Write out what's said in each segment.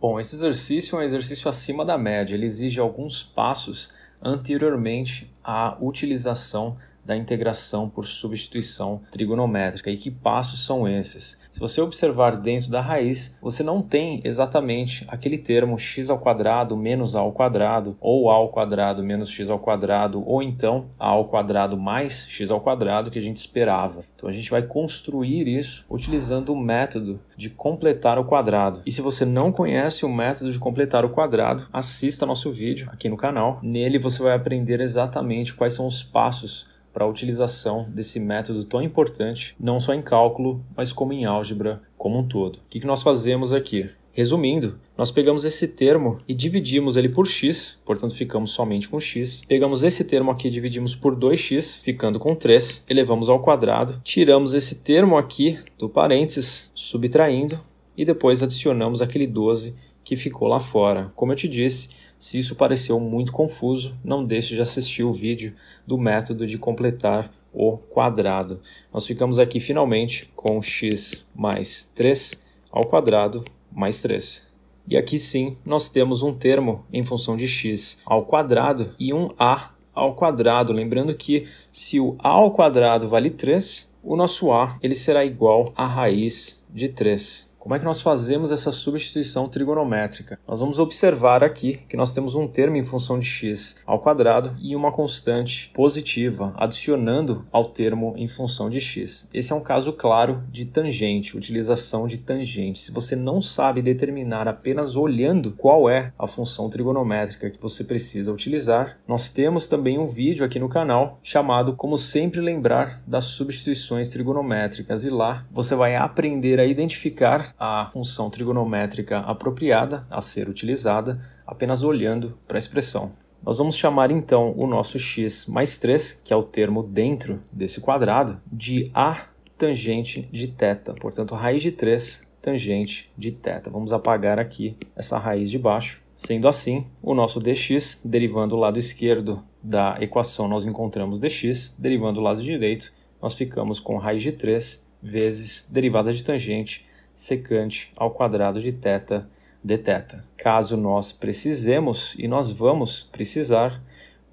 Bom, esse exercício é um exercício acima da média, ele exige alguns passos anteriormente à utilização da integração por substituição trigonométrica. E que passos são esses? Se você observar dentro da raiz, você não tem exatamente aquele termo x ao quadrado menos a ao quadrado, ou a ao quadrado menos x ao quadrado, ou então a ao quadrado mais x ao quadrado que a gente esperava. Então a gente vai construir isso utilizando o método de completar o quadrado. E se você não conhece o método de completar o quadrado, assista nosso vídeo aqui no canal. Nele você vai aprender exatamente quais são os passos para a utilização desse método tão importante, não só em cálculo, mas como em álgebra como um todo. O que nós fazemos aqui? Resumindo, nós pegamos esse termo e dividimos ele por x, portanto ficamos somente com x. Pegamos esse termo aqui e dividimos por 2x, ficando com 3, elevamos ao quadrado. Tiramos esse termo aqui do parênteses, subtraindo, e depois adicionamos aquele 12 que ficou lá fora. Como eu te disse, se isso pareceu muito confuso, não deixe de assistir o vídeo do método de completar o quadrado. Nós ficamos aqui finalmente com x mais 3 ao quadrado mais 3. E aqui sim nós temos um termo em função de x ao quadrado e um a ao quadrado. Lembrando que se o a ao quadrado vale 3, o nosso a ele será igual à raiz de 3. Como é que nós fazemos essa substituição trigonométrica? Nós vamos observar aqui que nós temos um termo em função de x ao quadrado e uma constante positiva, adicionando ao termo em função de x. Esse é um caso claro de tangente, utilização de tangente. Se você não sabe determinar apenas olhando qual é a função trigonométrica que você precisa utilizar, nós temos também um vídeo aqui no canal chamado Como Sempre Lembrar das Substituições Trigonométricas, e lá você vai aprender a identificar a função trigonométrica apropriada a ser utilizada apenas olhando para a expressão. Nós vamos chamar então o nosso x mais 3, que é o termo dentro desse quadrado, de a tangente de θ. Portanto, raiz de 3 tangente de θ. Vamos apagar aqui essa raiz de baixo. Sendo assim, o nosso dx, derivando o lado esquerdo da equação, nós encontramos dx, derivando o lado direito, nós ficamos com raiz de 3 vezes derivada de tangente secante ao quadrado de θ dθ. Caso nós precisemos, e nós vamos precisar,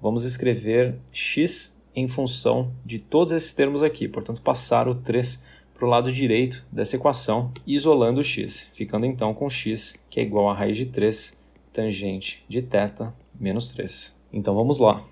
vamos escrever x em função de todos esses termos aqui. Portanto, passar o 3 para o lado direito dessa equação, isolando o x, ficando então com x, que é igual a raiz de 3 tangente de θ menos 3. Então vamos lá.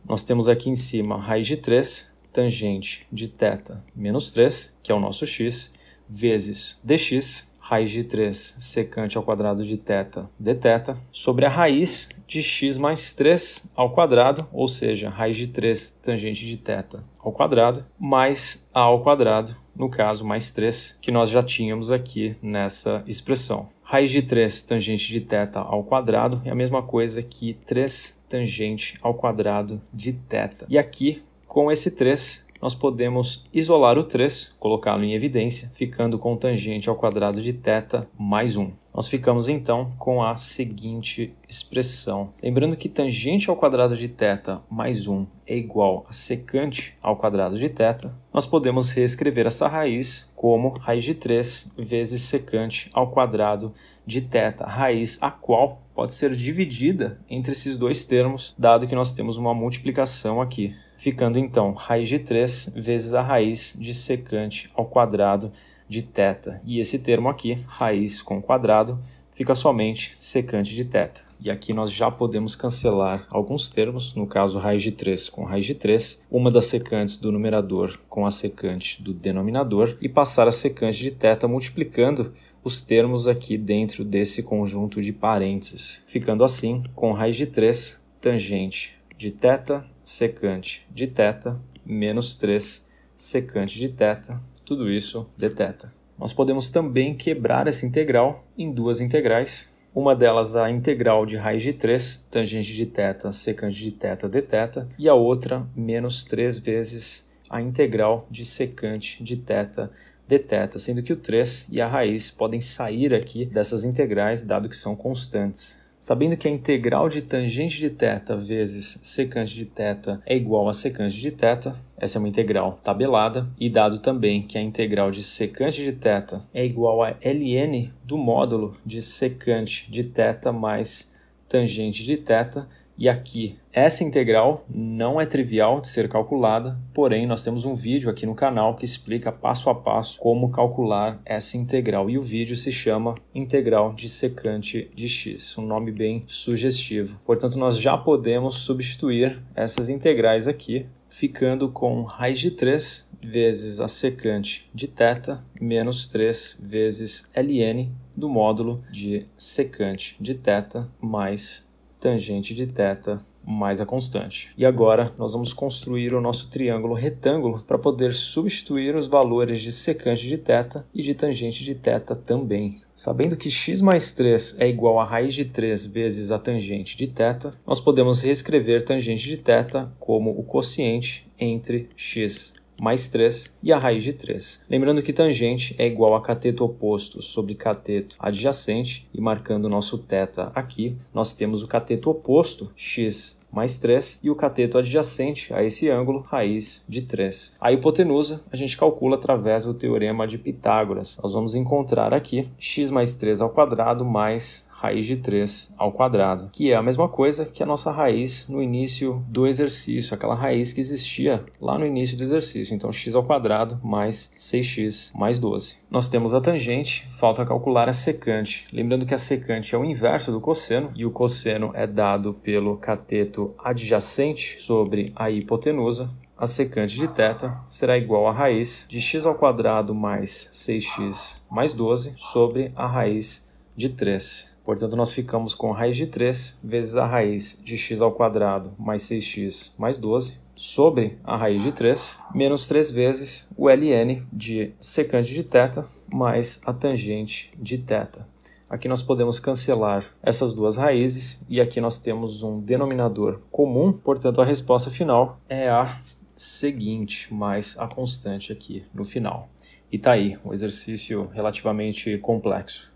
Nós temos aqui em cima raiz de 3 tangente de θ menos 3, que é o nosso x, vezes dx, raiz de 3 secante ao quadrado de θ dθ, sobre a raiz de x mais 3 ao quadrado, ou seja, raiz de 3 tangente de θ ao quadrado, mais a ao quadrado, no caso mais 3, que nós já tínhamos aqui nessa expressão. Raiz de 3 tangente de θ ao quadrado é a mesma coisa que 3 tangente ao quadrado de θ. E aqui, com esse 3, nós podemos isolar o 3, colocá-lo em evidência, ficando com tangente ao quadrado de θ mais 1. Nós ficamos então com a seguinte expressão. Lembrando que tangente ao quadrado de θ mais 1 é igual a secante ao quadrado de θ, nós podemos reescrever essa raiz como raiz de 3 vezes secante ao quadrado de θ, raiz a qual pode ser dividida entre esses dois termos, dado que nós temos uma multiplicação aqui. Ficando então raiz de 3 vezes a raiz de secante ao quadrado de θ. E esse termo aqui, raiz com quadrado, fica somente secante de θ. E aqui nós já podemos cancelar alguns termos, no caso raiz de 3 com raiz de 3, uma das secantes do numerador com a secante do denominador, e passar a secante de θ multiplicando os termos aqui dentro desse conjunto de parênteses. Ficando assim com raiz de 3 tangente de θ secante de θ menos 3 secante de θ, tudo isso dθ. Nós podemos também quebrar essa integral em duas integrais. Uma delas a integral de raiz de 3 tangente de θ secante de θ dθ, e a outra menos 3 vezes a integral de secante de θ dθ, sendo que o 3 e a raiz podem sair aqui dessas integrais, dado que são constantes. Sabendo que a integral de tangente de θ vezes secante de θ é igual a secante de θ, essa é uma integral tabelada, e dado também que a integral de secante de θ é igual a ln do módulo de secante de θ mais tangente de θ, e aqui essa integral não é trivial de ser calculada, porém nós temos um vídeo aqui no canal que explica passo a passo como calcular essa integral, e o vídeo se chama Integral de secante de x, um nome bem sugestivo. Portanto, nós já podemos substituir essas integrais aqui, ficando com raiz de 3 vezes a secante de θ menos 3 vezes ln do módulo de secante de θ mais tangente de θ mais a constante. E agora nós vamos construir o nosso triângulo retângulo para poder substituir os valores de secante de θ e de tangente de θ também. Sabendo que x mais 3 é igual a raiz de 3 vezes a tangente de θ, nós podemos reescrever tangente de θ como o quociente entre x mais 3 e a raiz de 3. Lembrando que tangente é igual a cateto oposto sobre cateto adjacente, e marcando o nosso θ aqui, nós temos o cateto oposto, x mais 3, e o cateto adjacente a esse ângulo, raiz de 3. A hipotenusa a gente calcula através do teorema de Pitágoras. Nós vamos encontrar aqui x mais 3 ao quadrado mais raiz de 3 ao quadrado, que é a mesma coisa que a nossa raiz no início do exercício, aquela raiz que existia lá no início do exercício. Então, x ao quadrado mais 6x mais 12. Nós temos a tangente, falta calcular a secante. Lembrando que a secante é o inverso do cosseno, e o cosseno é dado pelo cateto adjacente sobre a hipotenusa. A secante de θ será igual a raiz de x ao quadrado mais 6x mais 12 sobre a raiz de 3. Portanto, nós ficamos com raiz de 3 vezes a raiz de x ao quadrado mais 6x mais 12 sobre a raiz de 3, menos 3 vezes o ln de secante de θ mais a tangente de θ. Aqui nós podemos cancelar essas duas raízes, e aqui nós temos um denominador comum, portanto a resposta final é a seguinte, mais a constante aqui no final. E tá aí, um exercício relativamente complexo.